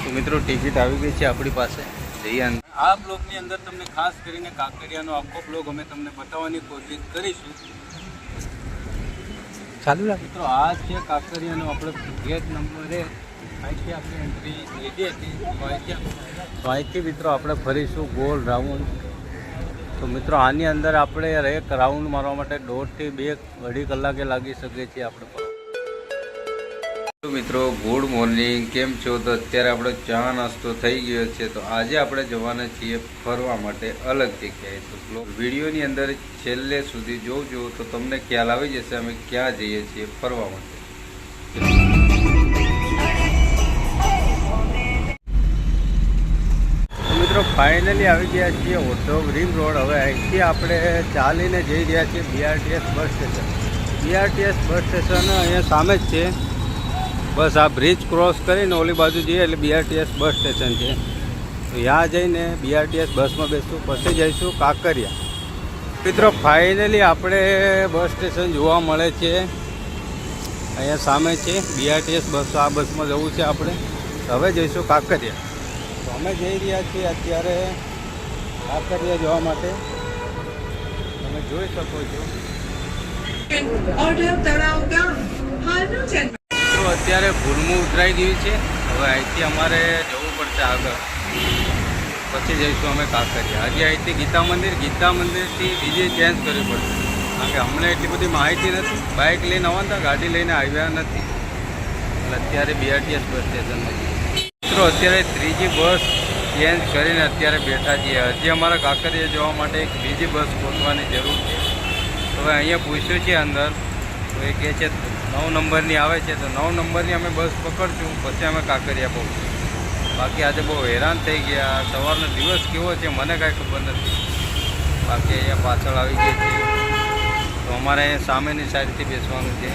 તો મિત્રો ટિકિટ આવી ગઈ છે આપણી પાસે, જઈએ અંદર. આ બ્લોગની અંદર તમને ખાસ કરીને કાંકરિયાનો આખો બ્લોગ અમે તમને બતાવવાની કોશિશ કરીશું. ચાલુ રાખ મિત્રો, આ છે કાંકરિયાનો આપણે ગેટ નંબર 1. અહીંથી આપણે એન્ટ્રી લીધી હતી. તો અહીંથી મિત્રો આપણે ફરીશું ગોળ રાઉન્ડ. તો મિત્રો આની અંદર આપણે એક રાઉન્ડ મારવા માટે 1.5 થી 2.5 કલાકે લાગી શકે છે આપણે. તો મિત્રો ગુડ મોર્નિંગ, કેમ છો? તો અત્યારે આપણો ચા નાસ્તો થઈ ગયો છે. તો આજે આપણે જવાના છીએ ફરવા માટે અલગ જગ્યાએ. તો વિડીયોની અંદર છેલ્લે સુધી જોજો તો તમને ખ્યાલ આવી જશે અમે ક્યાં જઈએ છીએ ફરવા માટે. મિત્રો ફાઇનલી આવી ગયા છીએ ઉદ્યોગ રિંગ રોડ. હવે અહીંથી આપણે ચાલીને જઈ રહ્યા છીએ BRTS bus station. BRTS bus station અહીંયા સામે જ છે. બસ આ બ્રિજ ક્રોસ કરીને ઓલી બાજુ જઈએ એટલે BRTS બસ સ્ટેશન છે. તો ત્યાં જઈને BRTS બસમાં બેસશું, પછી જઈશું કાંકરિયા. મિત્રો ફાઇનલી આપણે બસ સ્ટેશન જોવા મળે છે. અહીંયા સામે છે BRTS બસ. આ બસમાં જવું છે આપણે. હવે જઈશું કાંકરિયા. તો અમે જઈ રહ્યા છીએ અત્યારે કાંકરિયા જવા માટે. તમે જોઈ શકો છો. અત્યારે ભૂલમું ઉતરાઈ ગયું છે. હવે અહીંથી અમારે જવું પડશે આગળ, પછી જઈશું અમે કાંકરિયા. હજી અહીંથી ગીતા મંદિરથી બીજે ચેન્જ કરવી પડશે, કારણ કે અમને એટલી બધી માહિતી નથી. બાઇક લઈને આવવાના, ગાડી લઈને આવ્યા નથી. એટલે અત્યારે BRTS બસ સ્ટેશનમાં મિત્રો અત્યારે 3જી બસ ચેન્જ કરીને અત્યારે બેઠા છીએ. હજી અમારા કાંકરિયા જવા માટે એક બીજી બસ ગોતવાની જરૂર છે. હવે અહીંયા પૂછ્યું છે અંદર, તો એ કહે છે 9 નંબરની આવે છે. તો 9 નંબરની અમે બસ પકડશું, પછી અમે કાંકરિયા પહોંચીશું. બાકી આજે બહુ હેરાન થઈ ગયા. સવારનો દિવસ કેવો છે મને કાંઈ ખબર નથી. બાકી અહીંયા પાછળ આવી ગઈ છે. તો અમારે અહીંયા સામેની સાઈડથી બેસવાનું છે.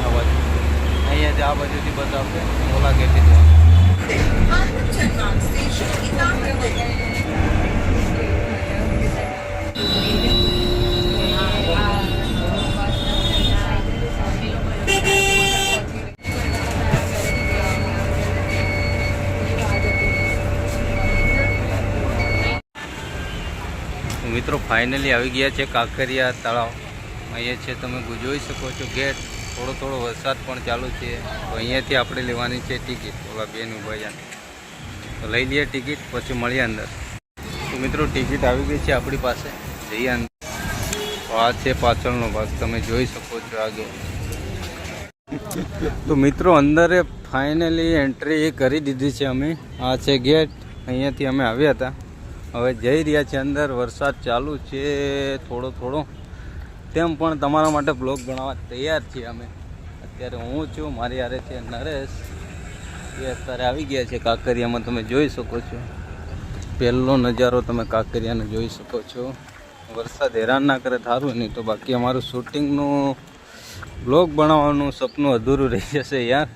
આ બાજુ અહીંયા આ બાજુથી બસ આવશે, ઓલા ગેટથી જવાનું. મિત્રો ફાઇનલી આવી ગયા છે કાંકરિયા તળાવ. અહીંયા છે, તમે જોઈ શકો છો ગેટ. થોડો વરસાદ પણ ચાલુ છે. તો અહીંયાથી આપણે લેવાની છે ટિકિટ. ઓલા બેન ઉભા છે, તો લઈ લઈએ ટિકિટ, પછી મળીએ અંદર. તો મિત્રો ટિકિટ આવી ગઈ છે આપણી પાસે, જઈએ અંદર. તો આ છે પાછળનો ભાગ, તમે જોઈ શકો છો આગળ. તો મિત્રો અંદરે ફાઇનલી એન્ટ્રી કરી દીધી છે અમે. આ છે ગેટ, અહીંયાથી અમે આવ્યા હતા. હવે જઈ રહ્યા છીએ અંદર. વરસાદ ચાલુ છે થોડો, તેમ પણ તમારા માટે બ્લોગ બનાવવા તૈયાર છીએ અમે. અત્યારે હું છું, મારી હારે છે નરેશ. એ અત્યારે આવી ગયા છે કાંકરિયામાં. તમે જોઈ શકો છો પહેલો નજારો, તમે કાંકરિયાનો જોઈ શકો છો. વરસાદ હેરાન ના કરે સારું, નહીં તો બાકી અમારું શૂટિંગનું બ્લોગ બનાવવાનું સપનું અધૂરું રહી જશે યાર.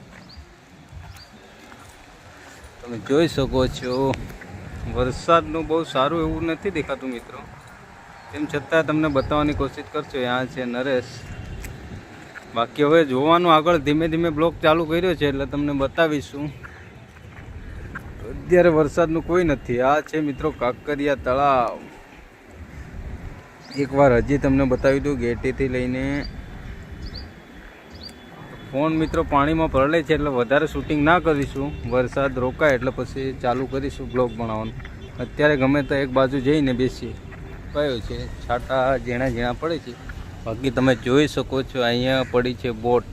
તમે જોઈ શકો છો વરસાદનું બહુ સારું એવું નથી દેખાતું મિત્રો. તેમ છતાં તમને બતાવવાની કોશિશ કરશો. यहाँ છે નરેશ. બાકી હવે જોવાનું આગળ ધીમે બ્લોગ ચાલુ કર્યો છે એટલે તમને બતાવીશું. અત્યારે વરસાદનું કોઈ નથી. આ છે મિત્રો કાંકરિયા તળાવ. એકવાર હજી તમને બતાવી દઉં ગેટેથી લઈને. ફોન મિત્રો પાણીમાં ભરાય છે એટલે વધારે શૂટિંગ ના કરીશું. વરસાદ રોકાય એટલે પછી ચાલુ કરીશું બ્લોગ બનાવવાનું. અત્યારે ગમે તો એક બાજુ જઈને બેસીએ. કયો છે છાંટા ઝીણા પડે છે. બાકી તમે જોઈ શકો છો અહીંયા પડી છે બોટ.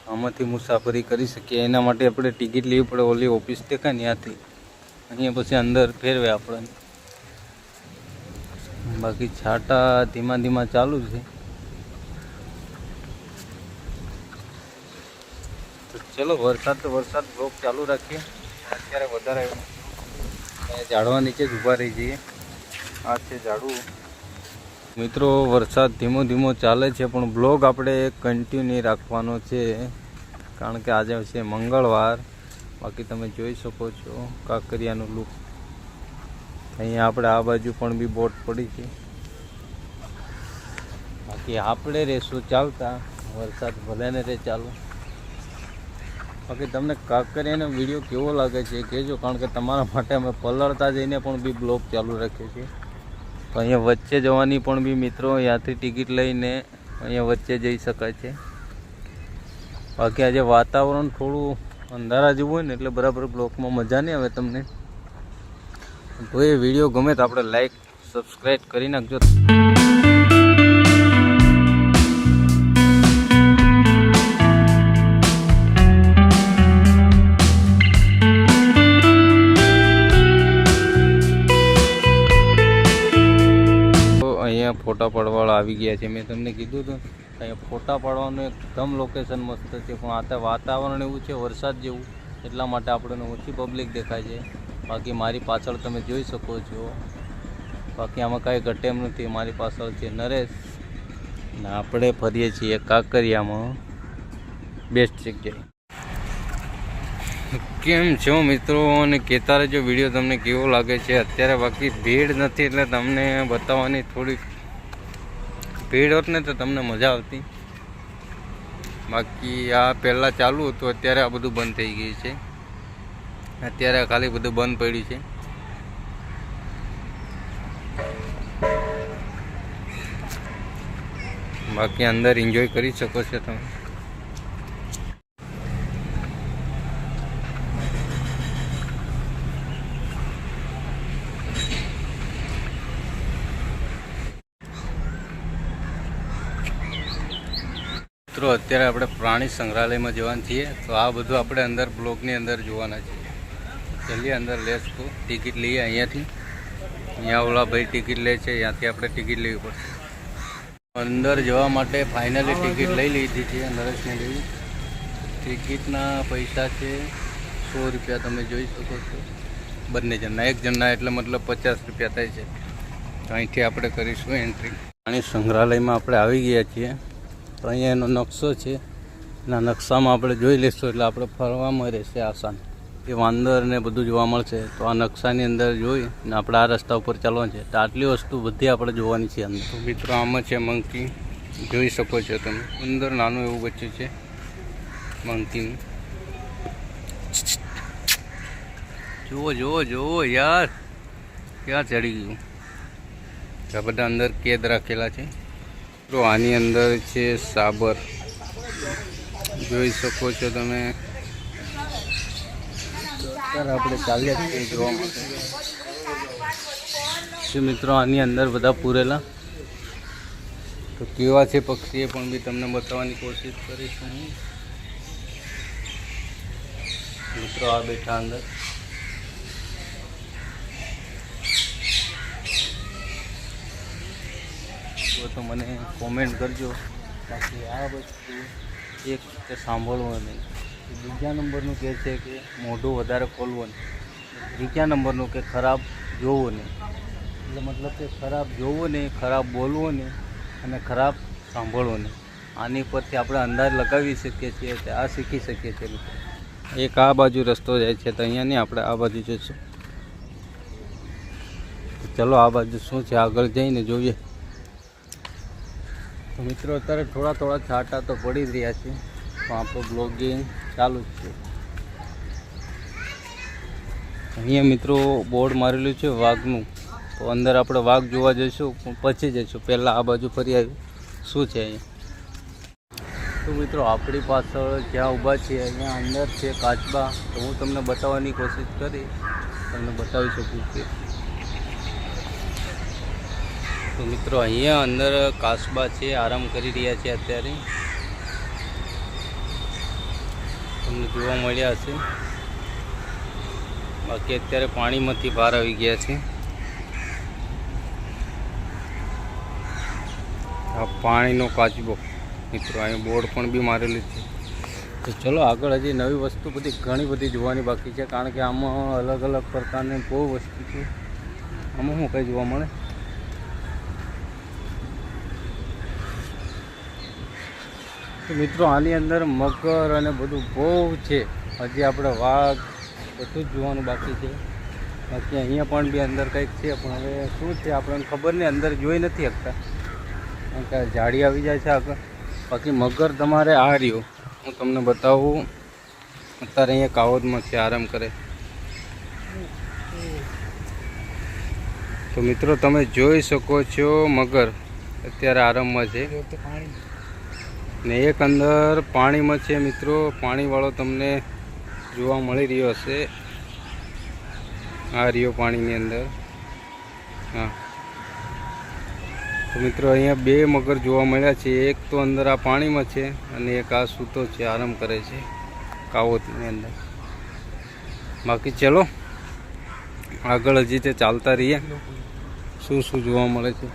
આમાંથી મુસાફરી કરી શકીએ. એના માટે આપણે ટિકિટ લેવી પડે. ઓલી ઓફિસ દેખાય ને ત્યાંથી. અહીંયા પછી અંદર ફેરવે આપણને. બાકી છાંટા ધીમા ચાલુ છે. તો ચલો વરસાદ બ્લોગ ચાલુ રાખીએ. અત્યારે વધારે ઝાડવા નીચે જ ઊભા રહી જઈએ. આ છે ઝાડવું. મિત્રો વરસાદ ધીમો ચાલે છે, પણ બ્લોગ આપણે કન્ટિન્યુ રાખવાનો છે, કારણ કે આજે છે મંગળવાર. બાકી તમે જોઈ શકો છો કાંકરિયાનું લુક. અહીંયા આપણે આ બાજુ પણ બી બોટ પડી છે. બાકી આપણે રહેશું ચાલતા. વરસાદ ભલે ને રે ચાલુ. બાકી તમને કાંકરિયાનો વિડીયો કેવો લાગે છે એ કહેજો, કારણ કે તમારા માટે અમે પલળતા જઈને પણ બી બ્લોગ ચાલુ રાખ્યો છે. તો અહીંયા વચ્ચે જવાની પણ બી મિત્રો ત્યાંથી ટિકિટ લઈને અહીંયા વચ્ચે જઈ શકાય છે. બાકી આજે વાતાવરણ થોડું અંધારા જેવું હોય ને એટલે બરાબર બ્લોગમાં મજા નહીં આવે તમને. તો એ વિડીયો ગમે તો આપણે લાઈક સબસ્ક્રાઈબ કરી નાખજો. અહીંયા ફોટા પાડવાવાળા આવી ગયા છે. મેં તમને કીધું હતું અહીંયા ફોટા પાડવાનું એકદમ લોકેશન મસ્ત છે, પણ આ વાતાવરણ એવું છે વરસાદ જેવું, એટલા માટે આપણને ઓછી પબ્લિક દેખાય છે. બાકી મારી પાછળ તમે જોઈ શકો છો, બાકી આમાં કાંઈ ઘટે એમ નથી. મારી પાછળ છે નરેશ ને આપણે ફરીએ છીએ કાંકરિયામાં બેસ્ટ જગ્યાએ. કેમ છો મિત્રો, અને કહેતા રહેજો વિડીયો તમને કેવો લાગે છે. અત્યારે બાકી ભીડ નથી એટલે તમને બતાવવાની થોડીક, ભીડ હોત ને તો તમને મજા આવતી. બાકી આ પહેલાં ચાલુ હતું, અત્યારે આ બધું બંધ થઈ ગયું છે. અત્યારે ખાલી બધું બંધ પડ્યું છે. બાકી અંદર એન્જોય કરી શકો છો તમે. મિત્રો અત્યારે આપણે પ્રાણી સંગ્રહાલયમાં જવાના છીએ. તો આ બધું આપણે અંદર બ્લોકની અંદર જોવાના છીએ. જલ્દી અંદર લેશું, ટિકિટ લઈએ અહીંયાથી. અહીંયા ઓલા ભાઈ ટિકિટ લે છે, ત્યાંથી આપણે ટિકિટ લેવી પડશે. અંદર જવા માટે ફાઇનલી ટિકિટ લઈ લીધી છે નરેશને લેવી. ટિકિટના પૈસા છે 100 રૂપિયા, તમે જોઈ શકો છો બંને જણના. એક જણના એટલે મતલબ 50 રૂપિયા થાય છે. તો અહીંથી આપણે કરીશું એન્ટ્રી. પ્રાણી સંગ્રહાલયમાં આપણે આવી ગયા છીએ. તો અહીંયા એનો નકશો છે, એના નકશામાં આપણે જોઈ લઈશું એટલે આપણે ફરવામાં રહેશે આસાન. એ વાંદર ને બધું જોવા મળશે. તો આ નકશાની અંદર જોઈ ને આપણે આ રસ્તા ઉપર ચાલવાનું છે. તો આટલી વસ્તુ બધી આપણે જોવાની છે અંદર. તો મિત્રો આમાં છે મંકી, જોઈ શકો છો તમે. અંદર નાનું એવું બચ્ચું છે મંકીનું. જુઓ જુઓ જુઓ યાર, ક્યાં ચડી ગયું. આ બધા અંદર કેદ રાખેલા છે. તો આની અંદર છે સાબર, જોઈ શકો છો તમે. અત્યારે આપણે ચાલ્યા છીએ જોવા માટે. શું મિત્રો આની અંદર બધા પૂરેલા. તો કેવા છે પક્ષી એ પણ બી તમને બતાવવાની કોશિશ કરીશું. મિત્રો આ બેઠા અંદર. તો મને કોમેન્ટ કરજો. બાકી આ વસ્તુ એક તે સાંભળવું નહીં. બીજા નંબરનું કહે છે કે મોઢું વધારે ખોલવું નહીં. ત્રીજા નંબરનું કે ખરાબ જોવું નહીં. એટલે મતલબ કે ખરાબ જોવું નહીં, ખરાબ બોલવું નહીં અને ખરાબ સાંભળવું નહીં. આની પરથી આપણે અંદાજ લગાવી શકીએ છીએ, આ શીખી શકીએ છીએ મિત્રો. એક આ બાજુ રસ્તો જાય છે, તો અહીંયા નહીં આપણે આ બાજુ જઈશું. ચલો આ બાજુ શું છે આગળ જઈને જોઈએ. તો મિત્રો અત્યારે થોડા થોડા છાંટા તો પડી જ રહ્યા છે, તો આપણું બ્લોગિંગ ચાલુ જ છે. અહીંયા મિત્રો બોર્ડ મારેલું છે વાઘનું. તો અંદર આપણે વાઘ જોવા જઈશું, પણ પછી જઈશું. પહેલાં આ બાજુ ફરી આવ્યું શું છે અહીંયા. તો મિત્રો આપણી પાછળ જ્યાં ઊભા છીએ અહીંયા અંદર છે કાચબા. તો હું તમને બતાવવાની કોશિશ કરી, તમને બતાવી શકું કે. તો મિત્રો અહીંયા અંદર કાચબા છે, આરામ કરી રહ્યા છે અત્યારે. તમને જોવા મળ્યા હશે. બાકી અત્યારે પાણીમાંથી બહાર આવી ગયા છે. આ પાણીનો કાચબો મિત્રો, અહીંયા બોર્ડ પણ બી મારેલું છે. તો ચલો આગળ હજી નવી વસ્તુ બધી ઘણી બધી જોવાની બાકી છે, કારણ કે આમાં અલગ અલગ પ્રકારની બહુ વસ્તુ છે. આમાં શું કંઈ જોવા મળે. તો મિત્રો આની અંદર મગર અને બધું બહુ છે. હજી આપણે વાઘ બધું જ જોવાનું બાકી છે. બાકી અહીંયા પણ બી અંદર કંઈક છે, પણ હવે શું છે આપણને ખબર નહીં, અંદર જોઈ નથી શકતા કારણ કે ઝાડી આવી જાય છે આગળ. બાકી મગર તમારે આ રહ્યો, હું તમને બતાવું. અત્યારે અહીંયા કાવોદમાં છે, આરામ કરે. તો મિત્રો તમે જોઈ શકો છો મગર અત્યારે આરામમાં છે ને એક અંદર પાણીમાં છે. મિત્રો પાણીવાળો તમને જોવા મળી રહ્યો હશે. આ રહ્યો પાણીની અંદર. હા, તો મિત્રો અહીંયા બે મગર જોવા મળ્યા છે. એક તો અંદર આ પાણીમાં છે અને એક આ સૂતો છે, આરામ કરે છે કાવોદની અંદર. બાકી ચલો આગળ હજી તે ચાલતા રહીએ, શું શું જોવા મળે છે.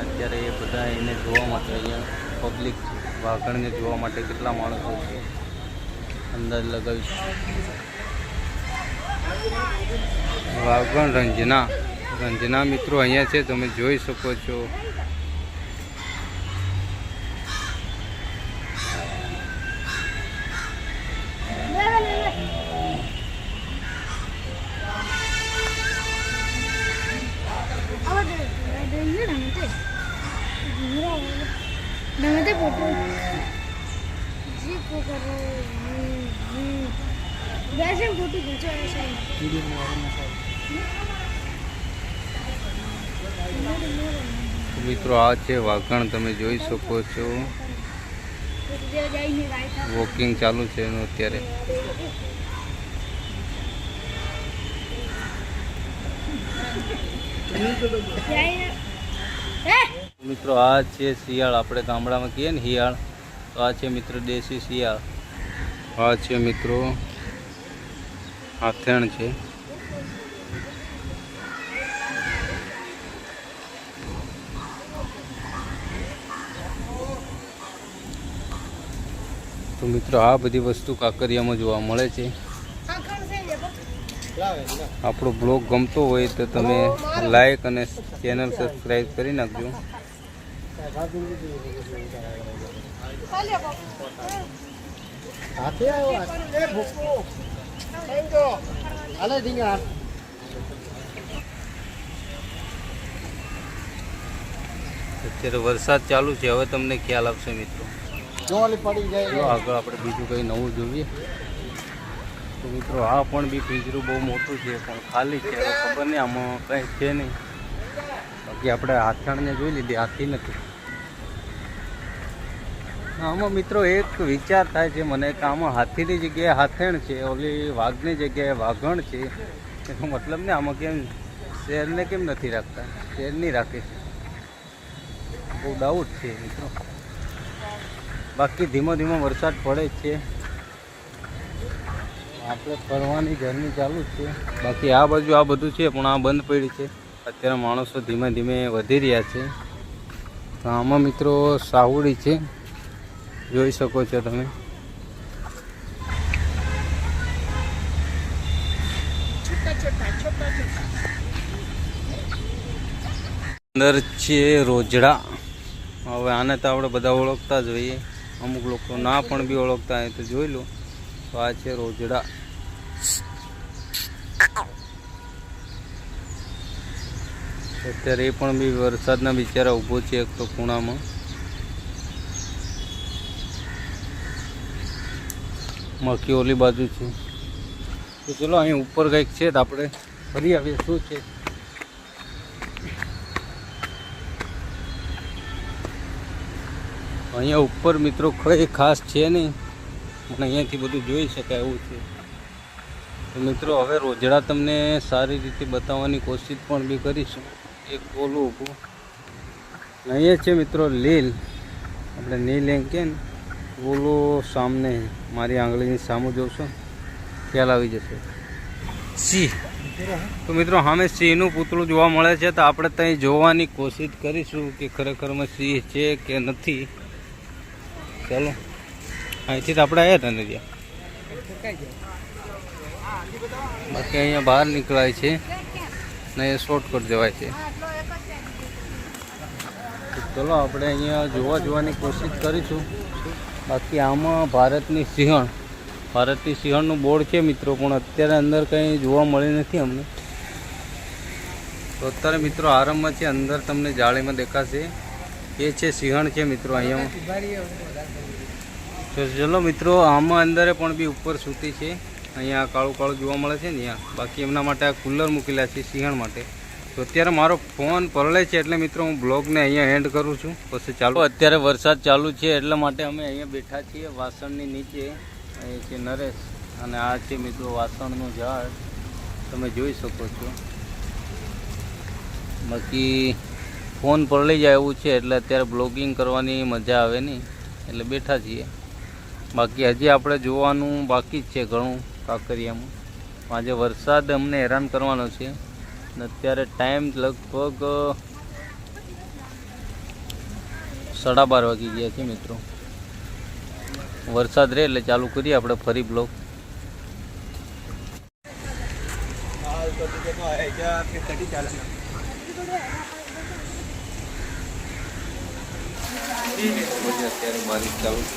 અત્યારે એ બધા એને જોવા માટે અહીંયા પબ્લિક છે. વાઘણને જોવા માટે કેટલા માણસો છે અંદાજ લગાવીશ. વાઘણ રંજના મિત્રો અહીંયા છે, તમે જોઈ શકો છો. મિત્રો આ છે વાઘણ, તમે જોઈ શકો છો. વોકિંગ ચાલુ છે એનું અત્યારે. મિત્રો આ છે શિયાળ, આપણે ગામડામાં કહીએ ને શિયાળ, તો આ છે મિત્રો દેશી શિયાળ. આ છે મિત્રો હાથેણ છે. તો મિત્રો આ બધી વસ્તુ કાંકરિયામાં જોવા મળે છે. આપણો બ્લોગ ગમતો હોય તો તમે લાઈક અને ચેનલ સબસ્ક્રાઈબ કરી નાખજો. અત્યારે વરસાદ ચાલુ છે, હવે તમને ખ્યાલ આવશે મિત્રો. આગળ આપણે બીજું કંઈ નવું જોઈએ. તો મિત્રો આ પણ બી પિંજરું બહુ મોટું છે પણ ખાલી છે. હવે ખબર નહીં આમાં કંઈ છે નહીં. બાકી આપણે હાથણને જોઈ લીધી, હાથી નથી. આમાં મિત્રો એક વિચાર થાય છે મને કે આમાં હાથીની જગ્યાએ હાથેણ છે, ઓલી વાઘની જગ્યાએ વાઘણ છે. એનો મતલબ ને આમાં કેમ શેરને કેમ નથી રાખતા? શેરની રાખે છે, બહુ ડાઉટ છે મિત્રો. બાકી ધીમો ધીમો વરસાદ પડે જ છે. આપણે ફરવાની જર્ની ચાલુ જ છે. બાકી આ બાજુ આ બધું છે પણ આ બંધ પડી છે. અત્યારે માણસો ધીમે ધીમે વધી રહ્યા છે. તો આમાં મિત્રો સાહુડી છે, જોઈ શકો છો તમે. અંદર છે રોજડા. હવે આને તો આપણે બધા ઓળખતા જ હોઈએ, અમુક લોકો ના પણ બી ઓળખતા હોય તો જોઈ લો. તો આ છે રોજડા. અત્યારે એ પણ બી વરસાદના બિચારા ઊભો છે એક તો ખૂણામાં. મકી ઓલી બાજુ છે. તો ચલો અહીં ઉપર કંઈક છે તો આપણે ફરી આવીએ શું છે. અહીંયા ઉપર મિત્રો કંઈ ખાસ છે નહીં પણ અહીંયાથી બધું જોઈ શકાય એવું છે. તો મિત્રો હવે રોજડા તમને સારી રીતે બતાવવાની કોશિશ પણ બી કરીશું. એક ઓલું ઊભું અહીંયા છે મિત્રો લીલ, આપણે નીલ એમ કે ને ઓલો સામને મારી આંગળીની સામું જોશો ખ્યાલ આવી જશે. સિંહ. તો મિત્રો સામે સિંહનું પૂતળું જોવા મળે છે. તો આપણે ત્યાં જોવાની કોશિશ કરીશું કે ખરેખરમાં સિંહ છે કે નથી. ચાલો અહીંથી તો આપણે આવ્યા હતા ને ત્યાં. બાકી અહીંયા બહાર નીકળાય છે ને એ શોર્ટકટ જવાય છે. ચલો આપણે અહીંયા જોવાની કોશિશ કરીશું. બાકી આમાં ભારતની સિંહણનું બોર્ડ છે મિત્રો, પણ અત્યારે અંદર કંઈ જોવા મળી નથી અમને. તો અત્યારે મિત્રો આરામમાં છે. અંદર તમને જાળીમાં દેખાશે એ છે સિંહણ છે મિત્રો. અહીંયા તો ચલો મિત્રો, આમાં અંદર પણ બી ઉપર સૂતી છે. અહીંયા કાળું કાળું જોવા મળે છે ને ત્યાં. બાકી એમના માટે આ કુલર મૂકેલા છે સિંહણ માટે. તો અત્યારે મારો ફોન પરળે છે એટલે મિત્રો હું બ્લોગને અહીંયા એન્ડ કરું છું. પછી ચાલો, અત્યારે વરસાદ ચાલુ છે એટલા માટે અમે અહીંયા બેઠા છીએ વાસણની નીચે. અહીં છે નરેશ અને આ છે મિત્રો વાસણનું ઝાડ, તમે જોઈ શકો છો. બાકી ફોન પરળી જાય એવું છે એટલે અત્યારે બ્લોગિંગ કરવાની મજા આવે નહીં એટલે બેઠા છીએ. બાકી હજી આપણે જોવાનું બાકી જ છે ઘણું કાંકરિયામાં. આજે વરસાદ અમને હેરાન કરવાનો છે. અને અત્યારે ટાઈમ લગભગ 12:30 વાગી ગયા છે મિત્રો. વરસાદ રહે એટલે ચાલુ કરીએ આપણે ફરી બ્લોગ. અત્યારે બારિશ ચાલુ છે.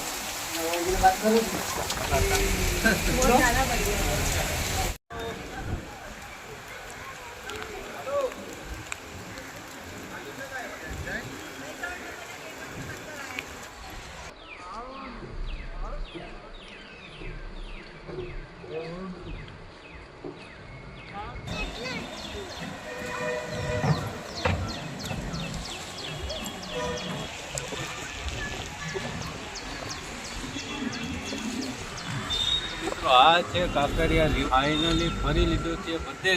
આ છે કાંકરિયા વ્યૂ. ફાઇનલી ફરી લીધું છે બધે.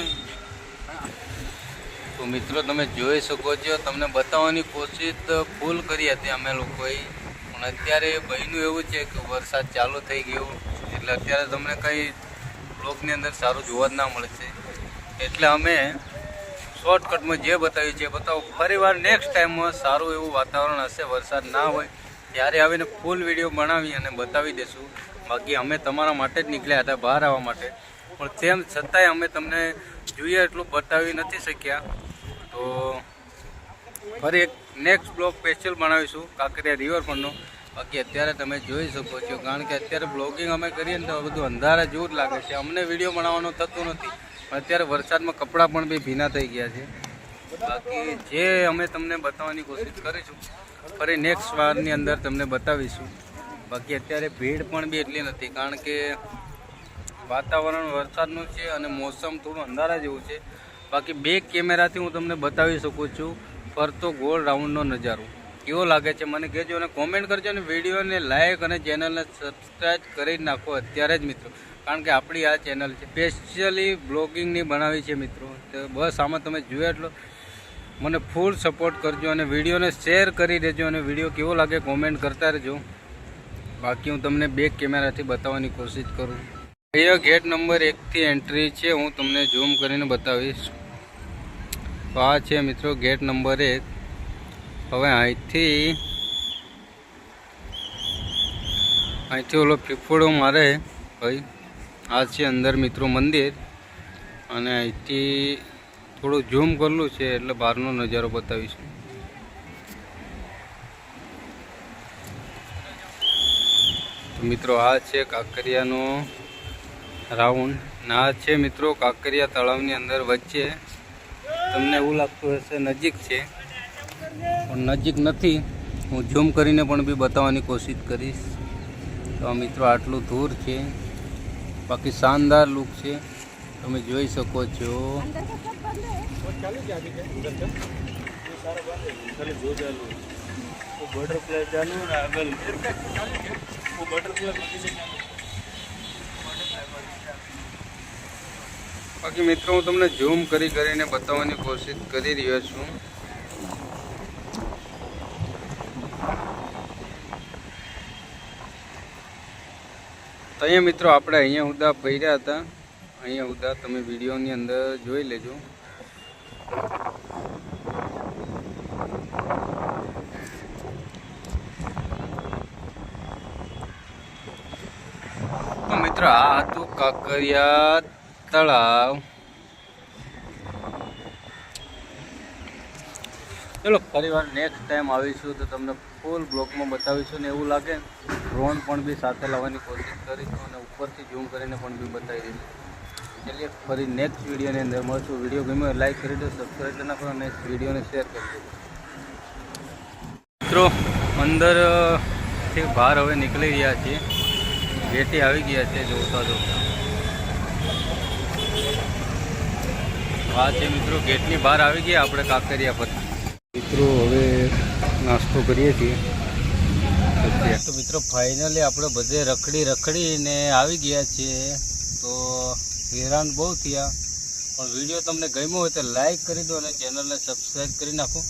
તો મિત્રો તમે જોઈ શકો છો, તમને બતાવવાની કોશિશ ફૂલ કરી હતી અમે લોકોએ. પણ અત્યારે બન્યું એવું છે કે વરસાદ ચાલુ થઈ ગયો એટલે અત્યારે તમને કંઈ બ્લોગની અંદર સારું જોવા જ ના મળશે. એટલે અમે શોર્ટકટમાં જે બતાવ્યું છે બતાવો. ફરી વાર નેક્સ્ટ ટાઈમમાં સારું એવું વાતાવરણ હશે, વરસાદ ના હોય ત્યારે આવીને ફૂલ વિડીયો બનાવી અને બતાવી દઈશું. બાકી અમે તમારા માટે જ નીકળ્યા હતા બહાર આવવા માટે, પણ તેમ છતાંય અમે તમને જોઈએ એટલું બતાવી નથી શક્યા. તો ફરી એક નેક્સ્ટ બ્લોગ સ્પેશિયલ બનાવીશું કાંકરિયા રિવરફ્રન્ટનો. બાકી અત્યારે તમે જોઈ શકો છો, કારણ કે અત્યારે બ્લોગિંગ અમે કરીએ ને તો બધું અંધારા જેવું જ લાગે છે. અમને વિડીયો બનાવવાનું થતું નથી, પણ અત્યારે વરસાદમાં કપડાં પણ બી ભીના થઈ ગયા છે. બાકી જે અમે તમને બતાવવાની કોશિશ કરીશું ફરી નેક્સ્ટ વારની અંદર તમને બતાવીશું. બાકી અત્યારે ભીડ પણ બી એટલી નથી, કારણ કે વાતાવરણ વરસાદનું છે અને મોસમ થોડું અંધારા જેવું છે. બાકી બેક કેમેરાથી હું તમને બતાવી શકું છું ફરતો ગોળ રાઉન્ડનો નજારો કેવો લાગે છે મને કહેજો અને કોમેન્ટ કરજો. અને વિડીયોને લાઈક અને ચેનલને સબસ્ક્રાઈબ કરી નાખો અત્યારે જ મિત્રો, કારણ કે આપણી આ ચેનલ છે સ્પેશિયલી બ્લોગિંગની બનાવી છે મિત્રો. તો બસ આમાં તમે જોયો એટલો મને ફૂલ સપોર્ટ કરજો અને વિડીયોને શેર કરી દેજો અને વિડીયો કેવો લાગે કોમેન્ટ કરતા રહેજો. બાકી હું તમને બેક કેમેરાથી બતાવવાની કોશિશ કરું. અહીંયા ગેટ નંબર 1 થી એન્ટ્રી છે, હું તમને ઝૂમ કરીને બતાવીશ. તો આ છે મિત્રો ગેટ નંબર 1. હવે અહીંથી ઓલો પીપળો મારે ભાઈ. આ છે અંદર મિત્રો મંદિર, અને અહીંથી થોડું ઝૂમ કરેલું છે એટલે બહારનો નજારો બતાવીશું. મિત્રો આ છે કાંકરિયાનો રાઉન્ડ, ને આ છે મિત્રો કાંકરિયા તળાવની અંદર વચ્ચે. તમને એવું લાગતું હશે નજીક છે, પણ નજીક નથી. હું ઝૂમ કરીને પણ બી બતાવવાની કોશિશ કરીશ. તો મિત્રો આટલું દૂર છે, બાકી શાનદાર લુક છે, તમે જોઈ શકો છો. બાકી મિત્રો હું તમને ઝૂમ કરીને બતાવવાની કોશિશ કરી રહ્યો છું. તો અહીંયા મિત્રો આપણે અહીંયા ઉદા પડ્યા હતા, અહીંયા ઉદા તમે વિડીયોની અંદર જોઈ લેજો. તો મિત્રો આ હતું કાંકરિયા તળાવ. ચલો ફરીવાર નેક્સ્ટ ટાઈમ આવીશું તો તમને ફૂલ બ્લોકમાં બતાવીશું. ને એવું લાગે ડ્રોન પણ બી સાથે લાવવાની કોશિશ કરીશું અને ઉપરથી ઝૂમ કરીને પણ બી બતાવી દઈશું. ચલીએ ફરી નેક્સ્ટ વિડીયોની અંદર મળશું. વિડીયો ગમ્યો લાઈક કરી દો, સબસ્ક્રાઈબ કરી નાખો અને વિડીયોને શેર કરજો. મિત્રો અંદરથી બહાર હવે નીકળી રહ્યા છીએ. ગેટે આવી ગયા છે જોતા જોતા. આ છે મિત્રો ગેટની બહાર આવી ગયા આપણે કાંકરિયા પર. મિત્રો હવે નાસ્તો કરીએ છીએ. તો મિત્રો ફાઇનલી આપણે બધે રખડીને આવી ગયા છીએ. તો હેરાન બહુ થયા, પણ વિડીયો તમને ગમ્યો હોય તો લાઈક કરી દો અને ચેનલને સબસ્ક્રાઈબ કરી નાખો.